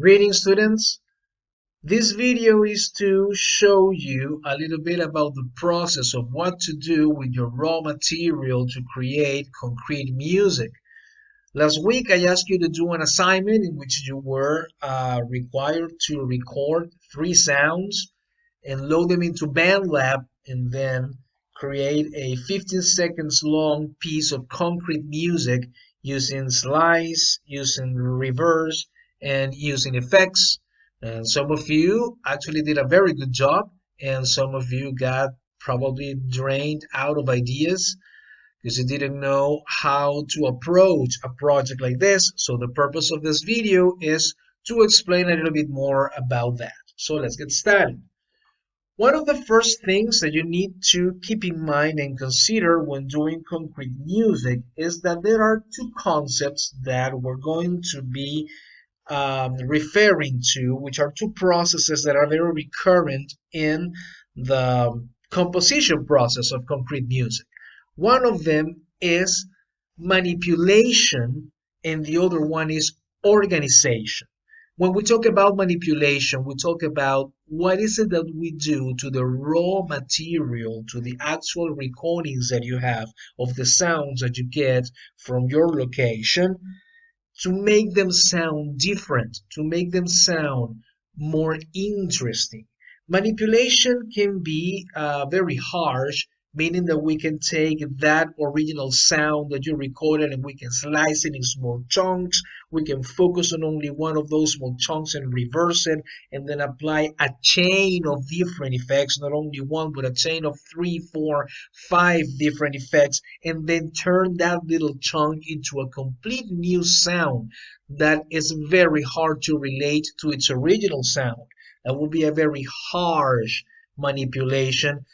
Reading students, this video is to show you a little bit about the process of what to do with your raw material to create concrete music. Last week, I asked you to do an assignment in which you were required to record 3 sounds and load them into Bandlab and then create a 15 seconds long piece of concrete music using slice, using reverse, and using effects. And some of you actually did a very good job, and some of you got probably drained out of ideas because you didn't know how to approach a project like this. So the purpose of this video is to explain a little bit more about that. So let's get started. One of the first things that you need to keep in mind and consider when doing concrete music is that there are two concepts that we're going to be referring to, which are two processes that are very recurrent in the composition process of concrete music. One of them is manipulation, and the other one is organization. When we talk about manipulation, we talk about what is it that we do to the raw material, to the actual recordings that you have of the sounds that you get from your location to make them sound different, to make them sound more interesting. Manipulation can be very harsh, meaning that we can take that original sound that you recorded and we can slice it in small chunks. We can focus on only one of those small chunks and reverse it, and then apply a chain of different effects, not only one, but a chain of 3, 4, 5 different effects, and then turn that little chunk into a complete new sound that is very hard to relate to its original sound. That would be a very harsh manipulation,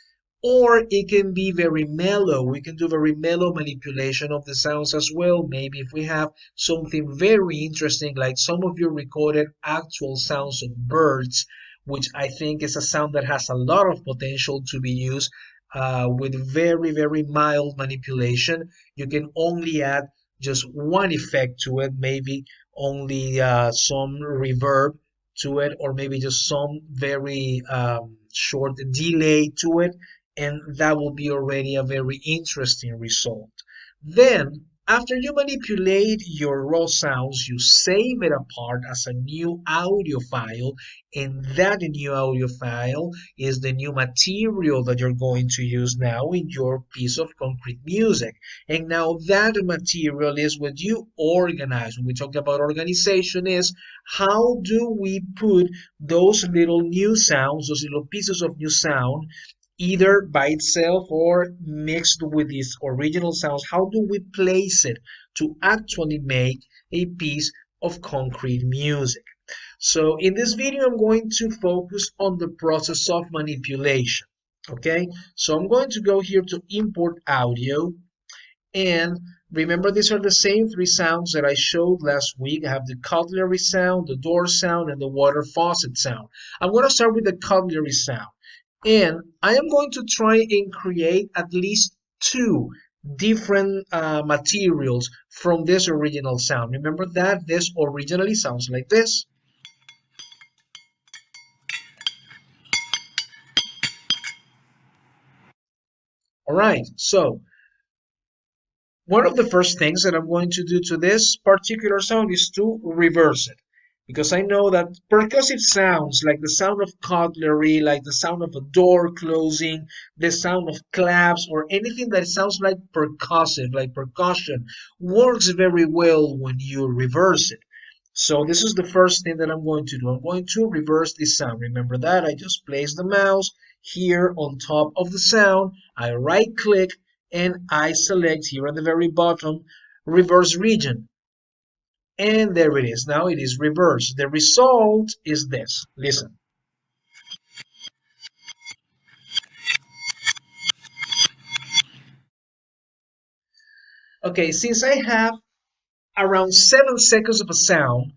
or it can be very mellow. We can do very mellow manipulation of the sounds as well. Maybe if we have something very interesting, like some of you recorded actual sounds of birds, which I think is a sound that has a lot of potential to be used with very, very mild manipulation. You can only add just one effect to it, maybe only some reverb to it, or maybe just some very short delay to it, and that will be already a very interesting result. Then, after you manipulate your raw sounds, you save it apart as a new audio file, and that new audio file is the new material that you're going to use now in your piece of concrete music. And now that material is what you organize. When we talk about organization, is how do we put those little new sounds, those little pieces of new sound, either by itself or mixed with its original sounds, how do we place it to actually make a piece of concrete music? So in this video, I'm going to focus on the process of manipulation. Okay, so I'm going to go here to import audio, and remember, these are the same 3 sounds that I showed last week. I have the cutlery sound, the door sound, and the water faucet sound. I'm going to start with the cutlery sound. And I am going to try and create at least 2 different materials from this original sound. Remember that this originally sounds like this. All right, so one of the first things that I'm going to do to this particular sound is to reverse it. Because I know that percussive sounds, like the sound of cutlery, like the sound of a door closing, the sound of claps, or anything that sounds like percussive, like percussion, works very well when you reverse it. So this is the first thing that I'm going to do. I'm going to reverse this sound. Remember that I just place the mouse here on top of the sound. I right click and I select here at the very bottom, reverse region. And there it is. Now it is reversed. The result is this. Listen. Okay, since I have around 7 seconds of a sound,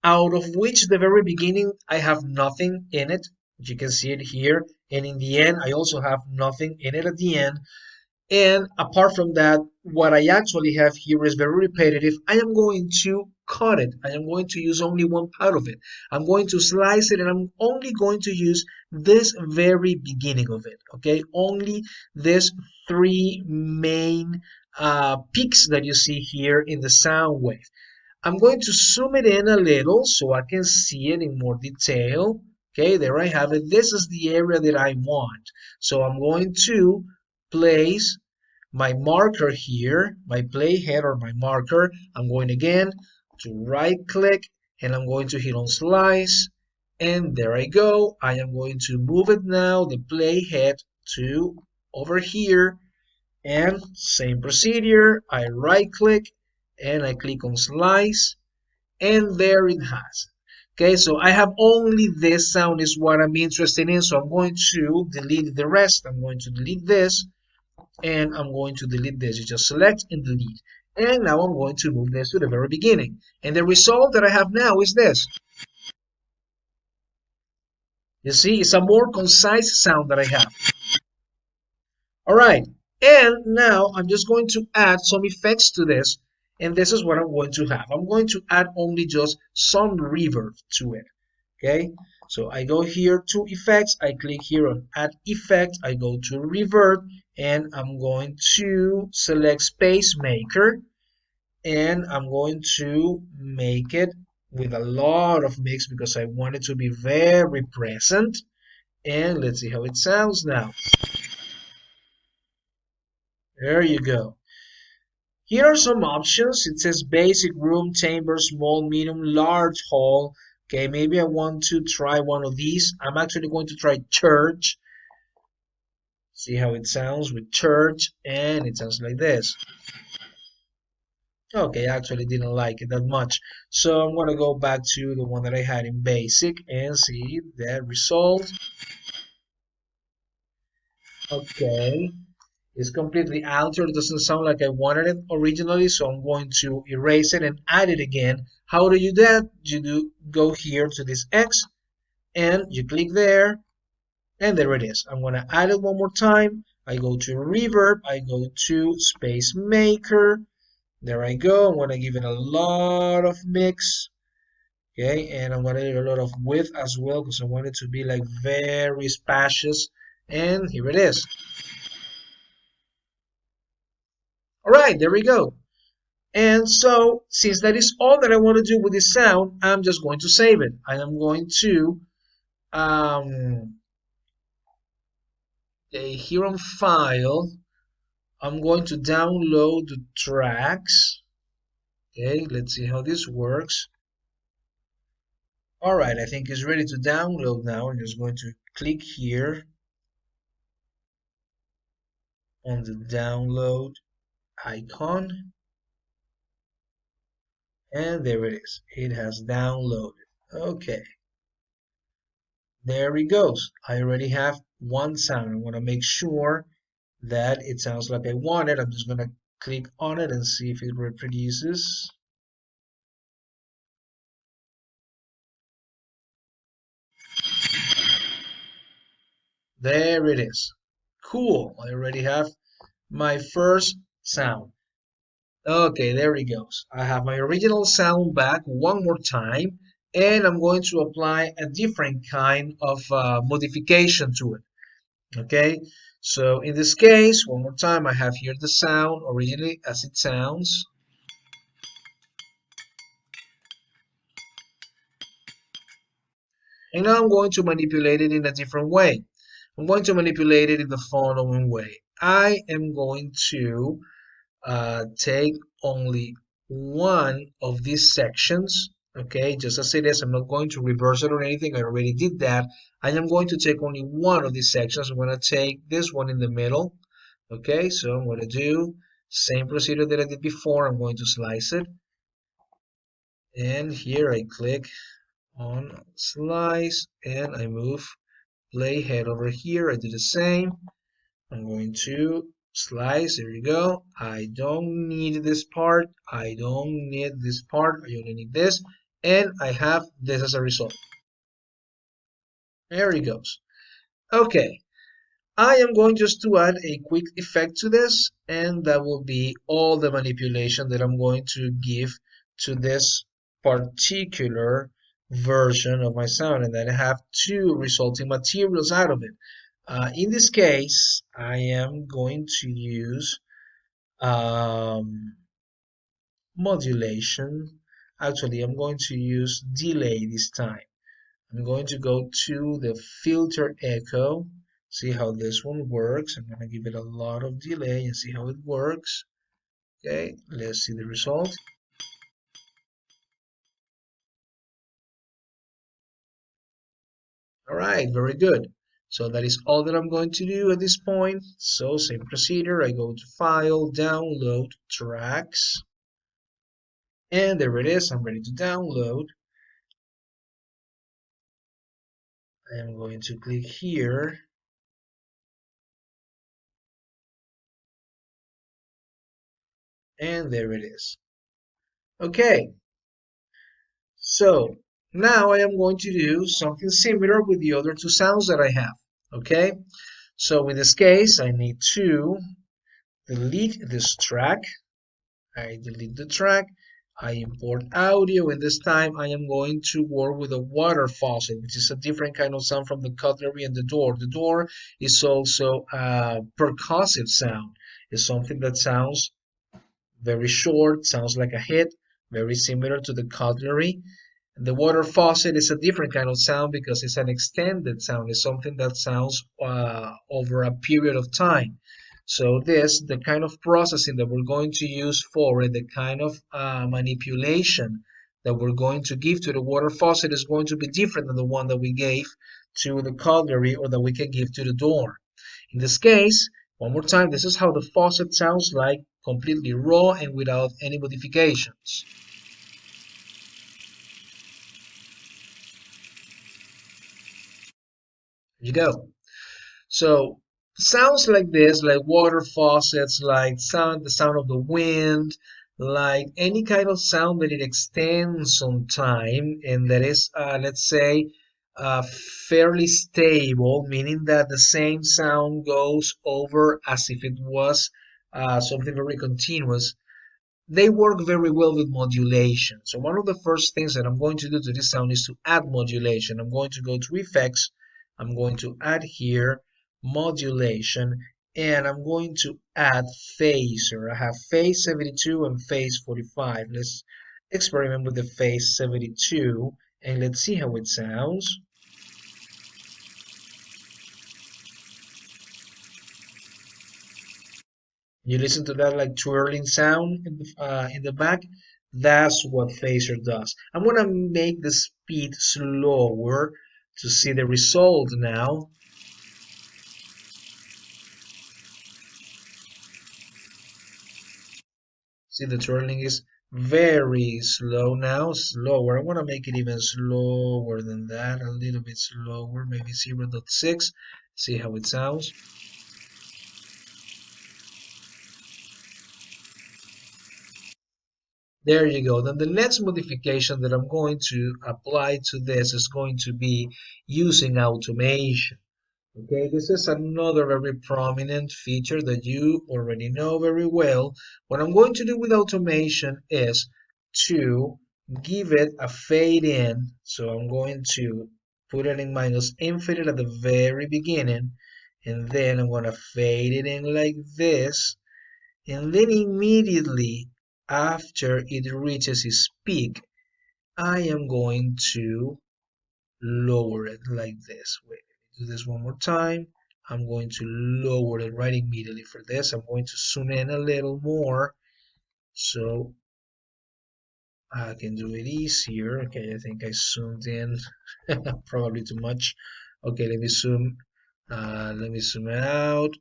out of which the very beginning I have nothing in it, you can see it here, and in the end I also have nothing in it at the end. And apart from that, what I actually have here is very repetitive. I am going to cut it. I am going to use only one part of it. I'm going to slice it and I'm only going to use this very beginning of it, okay? Only this three main peaks that you see here in the sound wave. I'm going to zoom it in a little so I can see it in more detail. Okay, there I have it. This is the area that I want. So I'm going to place my marker here, my playhead or my marker. I'm going again to right click and I'm going to hit on slice. And there I go. I am going to move it now, the playhead, to over here. And same procedure. I right click and I click on slice and there it has. Okay, so I have only this sound is what I'm interested in, so I'm going to delete the rest. I'm going to delete this and I'm going to delete this. You just select and delete. And now I'm going to move this to the very beginning. And the result that I have now is this. You see, it's a more concise sound that I have. All right, and now I'm just going to add some effects to this, and this is what I'm going to have. I'm going to add only just some reverb to it, okay? So I go here to effects, I click here on add effect, I go to reverb, and I'm going to select space maker, and I'm going to make it with a lot of mix because I want it to be very present. And let's see how it sounds now. There you go. Here are some options. It says basic, room, chamber, small, medium, large hall. Okay, maybe I want to try one of these. I'm actually going to try church. See how it sounds with church, and it sounds like this. Okay, I actually didn't like it that much. So I'm going to go back to the one that I had in basic and see that result. Okay. It's completely altered. It doesn't sound like I wanted it originally, so I'm going to erase it and add it again. How do you do that? You do go here to this X and you click there, and there it is. I'm going to add it one more time. I go to reverb, I go to space maker. There I go. I'm going to give it a lot of mix. Okay, and I'm going to give a lot of width as well because I want it to be like very spacious. And here it is. All right, there we go. And so, since that is all that I want to do with this sound, I'm just going to save it. I am going to, here on File, I'm going to download the tracks. Okay, let's see how this works. All right, I think it's ready to download now. I'm just going to click here on the download icon. And there it is. It has downloaded. Okay. There it goes. I already have one sound. I'm going to make sure that it sounds like I want it. I'm just going to click on it and see if it reproduces. There it is. Cool. I already have my first sound. Okay, there it goes. I have my original sound back one more time, and I'm going to apply a different kind of modification to it. Okay, so in this case, one more time, I have here the sound originally as it sounds. And now I'm going to manipulate it in a different way. I'm going to manipulate it in the following way. I am going to take only one of these sections, okay, just as it is. I'm not going to reverse it or anything. I already did that. I am going to take only one of these sections. I'm going to take this one in the middle, okay, so I'm going to do same procedure that I did before. I'm going to slice it, and here I click on slice and I move playhead over here. I do the same. I'm going to slice. There you go. I don't need this part. I don't need this part. I only need this. And I have this as a result. There it goes. Okay. I am going just to add a quick effect to this, and that will be all the manipulation that I'm going to give to this particular version of my sound, and then I have two resulting materials out of it. In this case, I am going to use um, modulation. Actually, I'm going to use delay this time. I'm going to go to the filter echo, see how this one works. I'm going to give it a lot of delay and see how it works. Okay, let's see the result. All right, very good. So that is all that I'm going to do at this point. So same procedure, I go to File, Download, Tracks, and there it is. I'm ready to download. I am going to click here, and there it is. Okay, so now I am going to do something similar with the other two sounds that I have. Okay, so in this case, I need to delete this track. I delete the track. I import audio, and this time I am going to work with a water faucet, which is a different kind of sound from the cutlery and the door. The door is also a percussive sound. It's something that sounds very short, sounds like a hit, very similar to the cutlery. The water faucet is a different kind of sound because it's an extended sound. It's something that sounds over a period of time. So this, the kind of processing that we're going to use for it, the kind of manipulation that we're going to give to the water faucet is going to be different than the one that we gave to the cutlery or that we can give to the door. In this case, one more time, this is how the faucet sounds like, completely raw and without any modifications. There you go. So sounds like this, like water faucets, like the sound of the wind, like any kind of sound that it extends on time and that is, let's say, fairly stable, meaning that the same sound goes over as if it was something very continuous. They work very well with modulation. So one of the first things that I'm going to do to this sound is to add modulation. I'm going to go to effects. I'm going to add here modulation, and I'm going to add phaser. I have phase 72 and phase 45. Let's experiment with the phase 72 and let's see how it sounds. You listen to that like twirling sound in the back. That's what phaser does. I'm gonna make the speed slower to see the result now. See, the twirling is very slow now, slower. I want to make it even slower than that, a little bit slower, maybe 0.6. See how it sounds. There you go. Then the next modification that I'm going to apply to this is going to be using automation. Okay, this is another very prominent feature that you already know very well. What I'm going to do with automation is to give it a fade in. So I'm going to put it in minus infinite at the very beginning, and then I'm going to fade it in like this, and then immediately after it reaches its peak, I am going to lower it like this. Wait, do this one more time. I'm going to lower it right immediately for this. I'm going to zoom in a little more so I can do it easier. Okay, I think I zoomed in probably too much. Okay, let me zoom out,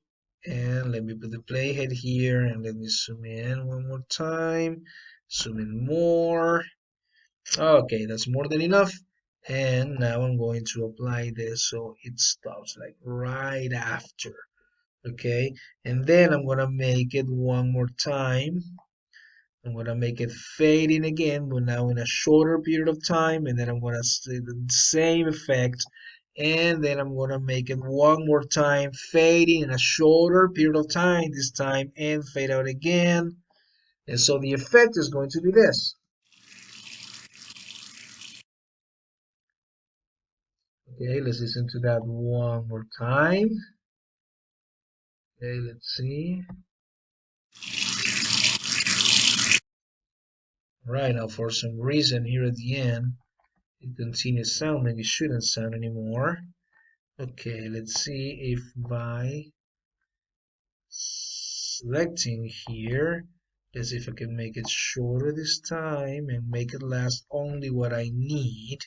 and let me put the playhead here, and let me zoom in one more time. Zoom in more. Okay, that's more than enough. And now I'm going to apply this so it stops like right after. Okay, and then I'm gonna make it one more time. I'm gonna make it fade in again, but now in a shorter period of time, and then I'm gonna see the same effect, and then I'm gonna make it one more time, fading in a shorter period of time this time, and fade out again. And so the effect is going to be this. Okay, let's listen to that one more time. Okay, let's see. Right now, for some reason here at the end, it continues sounding. It shouldn't sound anymore. Okay, let's see if by selecting here, let's see if I can make it shorter this time and make it last only what I need,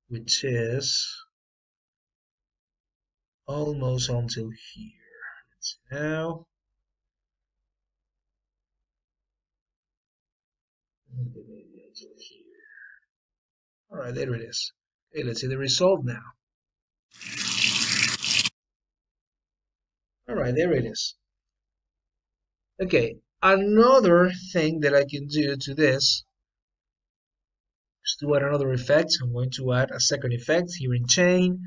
which is almost until here. Let's see now. Maybe until here. All right, there it is. Okay, let's see the result now. All right, there it is. Okay, another thing that I can do to this is to add another effect. I'm going to add a second effect here in chain,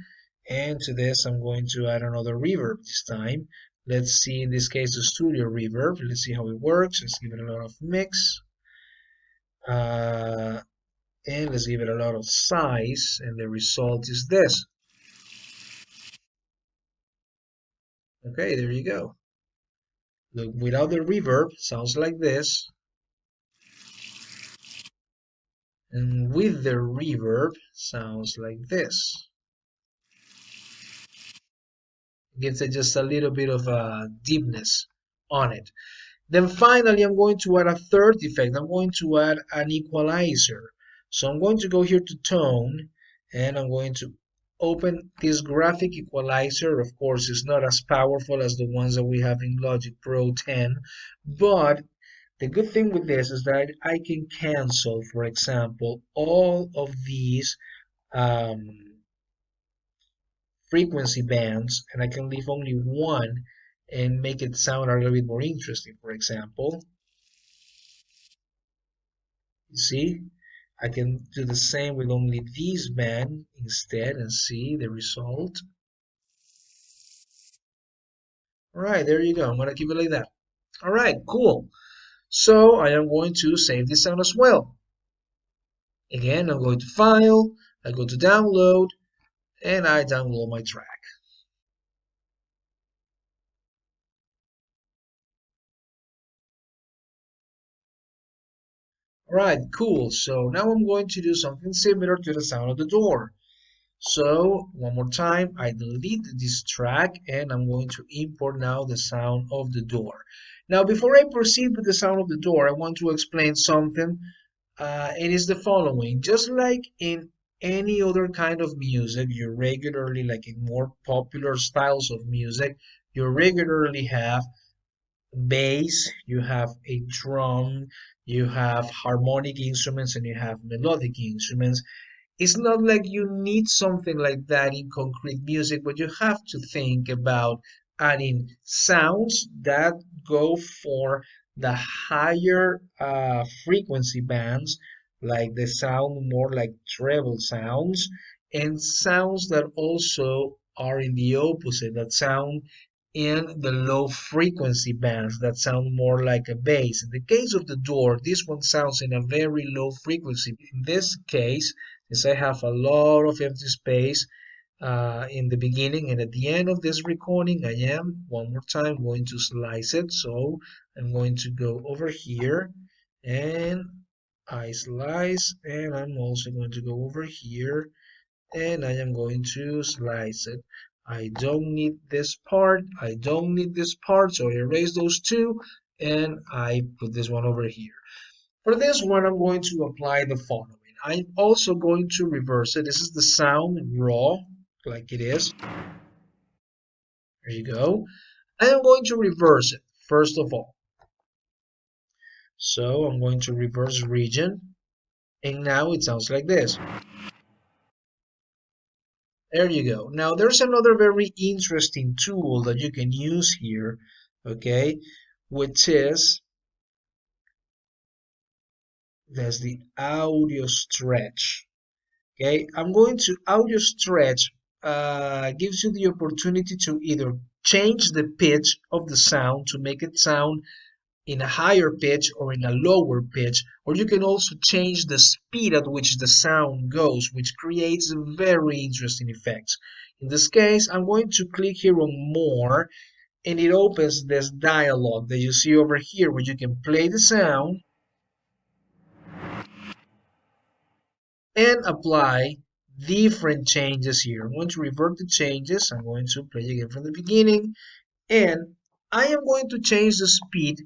and to this I'm going to add another reverb this time. Let's see, in this case, the studio reverb. Let's see how it works. Let's give it a lot of mix. And let's give it a lot of size, and the result is this. Okay, there you go. Look, without the reverb, sounds like this. And with the reverb, sounds like this. Gives it just a little bit of a deepness on it. Then finally, I'm going to add a third effect. I'm going to add an equalizer. So I'm going to go here to tone, and I'm going to open this graphic equalizer. Of course, it's not as powerful as the ones that we have in Logic Pro 10, but the good thing with this is that I can cancel, for example, all of these um, frequency bands, and I can leave only one and make it sound a little bit more interesting. For example, you see, I can do the same with only these band instead and see the result. All right, there you go. I'm going to keep it like that. All right, cool. So I am going to save this sound as well. Again, I'm going to File, I go to Download, and I download my track. All right, cool. So now I'm going to do something similar to the sound of the door. So one more time, I delete this track and I'm going to import now the sound of the door. Now, before I proceed with the sound of the door, I want to explain something. It is the following. Just like in any other kind of music, you regularly, like in more popular styles of music, you regularly have bass, you have a drum, you have harmonic instruments, and you have melodic instruments. It's not like you need something like that in concrete music, but you have to think about adding sounds that go for the higher frequency bands, like the sound more like treble sounds, and sounds that also are in the opposite, that sound in the low frequency bands that sound more like a bass. In the case of the door, this one sounds in a very low frequency. In this case, since I have a lot of empty space in the beginning and at the end of this recording, I am one more time going to slice it. So I'm going to go over here and I slice, and I'm also going to go over here and I am going to slice it. I don't need this part, I don't need this part, so I erase those two and I put this one over here. For this one, I'm going to apply the following. I'm also going to reverse it. This is the sound raw, like it is. There you go. I am going to reverse it, first of all. So I'm going to reverse region, and now it sounds like this. There you go. Now there's another very interesting tool that you can use here, okay, which is there's the audio stretch. Okay, I'm going to audio stretch gives you the opportunity to either change the pitch of the sound to make it sound in a higher pitch or in a lower pitch, or you can also change the speed at which the sound goes, which creates very interesting effects. In this case, I'm going to click here on more, and it opens this dialog that you see over here where you can play the sound and apply different changes here. I'm going to revert the changes. I'm going to play again from the beginning, and I am going to change the speed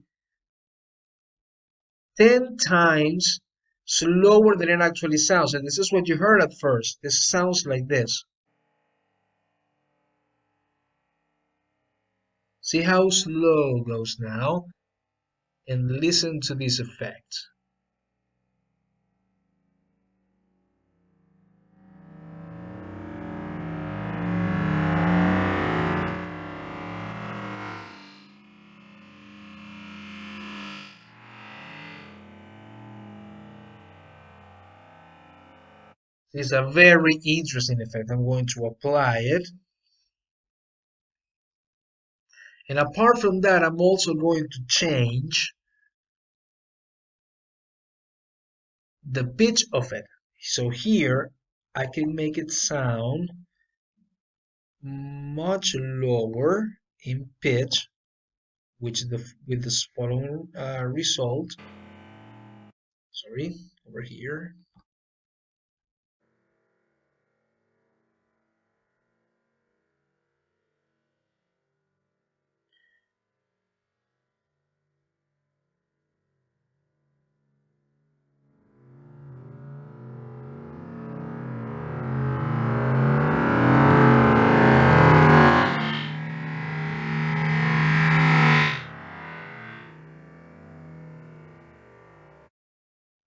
10 times slower than it actually sounds. And this is what you heard at first. This sounds like this. See how slow it goes now? And listen to this effect. This is a very interesting effect. I'm going to apply it. And apart from that, I'm also going to change the pitch of it. So here, I can make it sound much lower in pitch, which with the following result. Sorry, over here.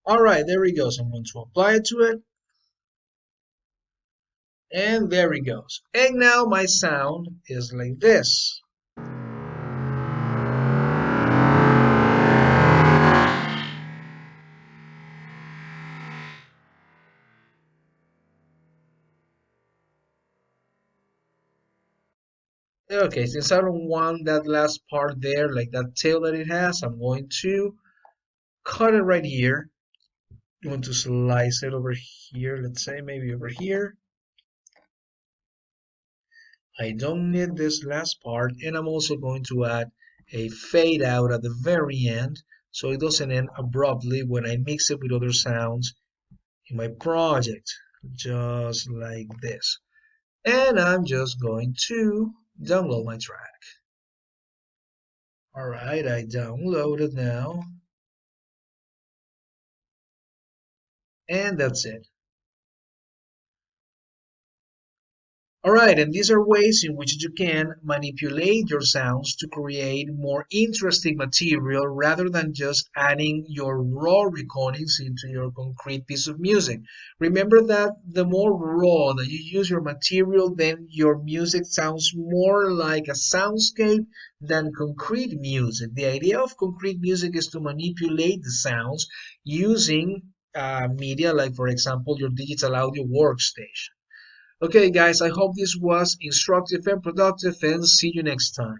All right, there we go. So I'm going to apply it to it. And there it goes. And now my sound is like this. Okay, since I don't want that last part there, like that tail that it has, I'm going to cut it right here. I'm going to slice it over here, let's say maybe over here. I don't need this last part, and I'm also going to add a fade out at the very end so it doesn't end abruptly when I mix it with other sounds in my project, just like this. And I'm just going to download my track. All right, I downloaded now, and that's it. All right, and these are ways in which you can manipulate your sounds to create more interesting material rather than just adding your raw recordings into your concrete piece of music. Remember that the more raw that you use your material, then your music sounds more like a soundscape than concrete music. The idea of concrete music is to manipulate the sounds using media like, for example, your digital audio workstation. Okay, guys, I hope this was instructive and productive, and see you next time.